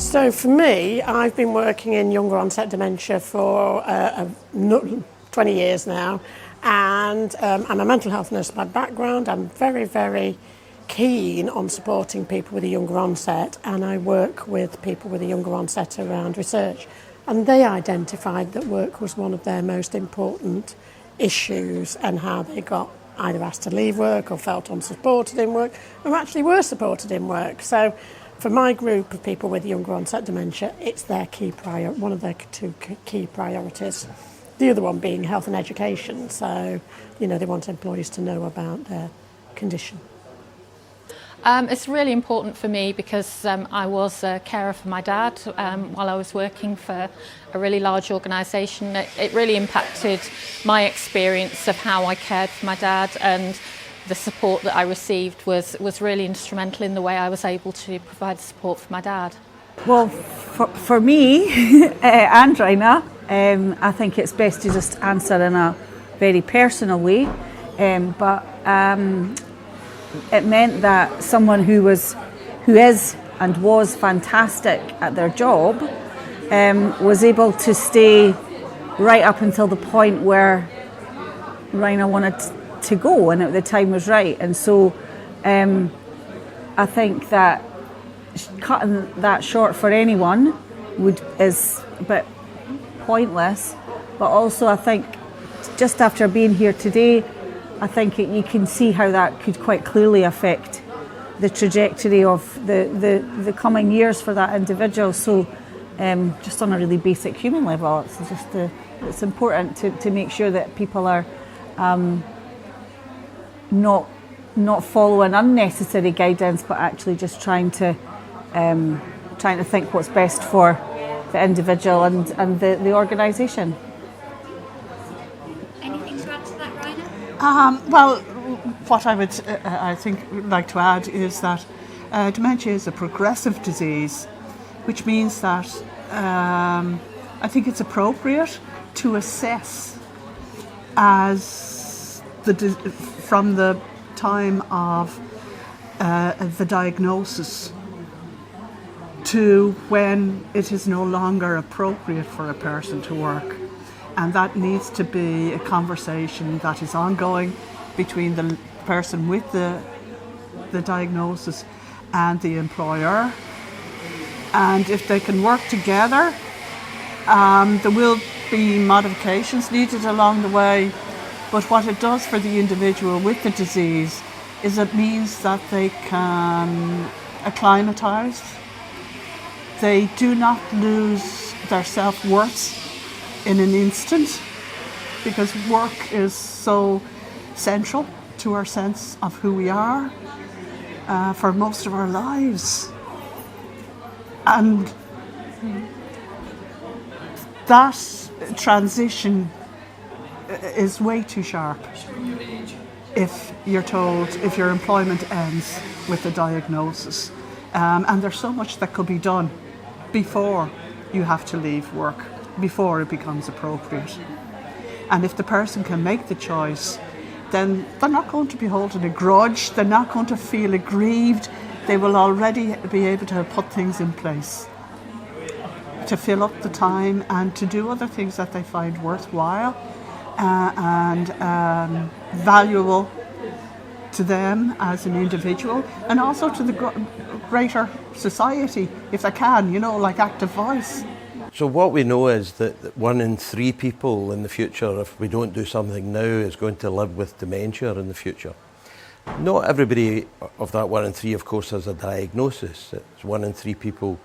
So for me, I've been working in younger onset dementia for 20 years now, and I'm a mental health nurse by background. I'm very, very keen on supporting people with a younger onset, and I work with people with a younger onset around research. And they identified that work was one of their most important issues, and how they got either asked to leave work or felt unsupported in work, or actually were supported in work. So for my group of people with younger onset dementia, it's their one of their two key priorities. The other one being health and education. So, they want employees to know about their condition. It's really important for me because I was a carer for my dad while I was working for a really large organisation. It really impacted my experience of how I cared for my dad, and the support that I received was really instrumental in the way I was able to provide support for my dad. Well, for me and Raina, I think it's best to just answer in a very personal way, but it meant that someone who is and was fantastic at their job was able to stay right up until the point where Raina wanted to go and the time was right. And so I think that cutting that short for anyone is a bit pointless, but also I think just after being here today, I think you can see how that could quite clearly affect the trajectory of the coming years for that individual. So just on a really basic human level, it's important to make sure that people are not following unnecessary guidance, but actually just trying to think what's best for the individual and the organisation. Anything to add to that, Raina? Well, what I would, I think, like to add is that dementia is a progressive disease, which means that I think it's appropriate to assess from the time of the diagnosis to when it is no longer appropriate for a person to work. And that needs to be a conversation that is ongoing between the person with the diagnosis and the employer. And if they can work together, there will be modifications needed along the way. But what it does for the individual with the disease is it means that they can acclimatise. They do not lose their self-worth in an instant, because work is so central to our sense of who we are for most of our lives. And that transition is way too sharp if you're told, if your employment ends with a diagnosis. And there's so much that could be done before you have to leave work, before it becomes appropriate. And if the person can make the choice, then they're not going to be holding a grudge, they're not going to feel aggrieved, they will already be able to put things in place to fill up the time and to do other things that they find worthwhile and valuable to them as an individual, and also to the greater society, if they can, like active voice. So what we know is that 1 in 3 people in the future, if we don't do something now, is going to live with dementia in the future. Not everybody of that 1 in 3, of course, has a diagnosis. It's 1 in 3 people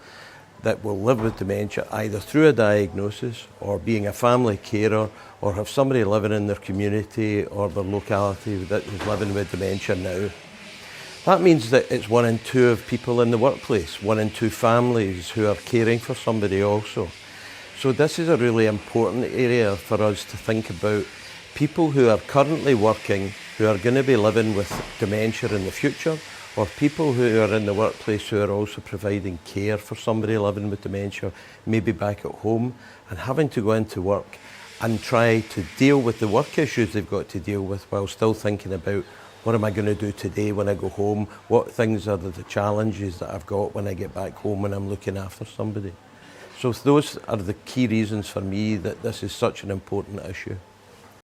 that will live with dementia either through a diagnosis or being a family carer or have somebody living in their community or their locality that is living with dementia now. That means that it's 1 in 2 of people in the workplace, 1 in 2 families who are caring for somebody also. So this is a really important area for us to think about people who are currently working, who are going to be living with dementia in the future, or people who are in the workplace who are also providing care for somebody living with dementia, maybe back at home, and having to go into work and try to deal with the work issues they've got to deal with while still thinking about What am I going to do today when I go home? What things are the challenges that I've got when I get back home when I'm looking after somebody? So those are the key reasons for me that this is such an important issue.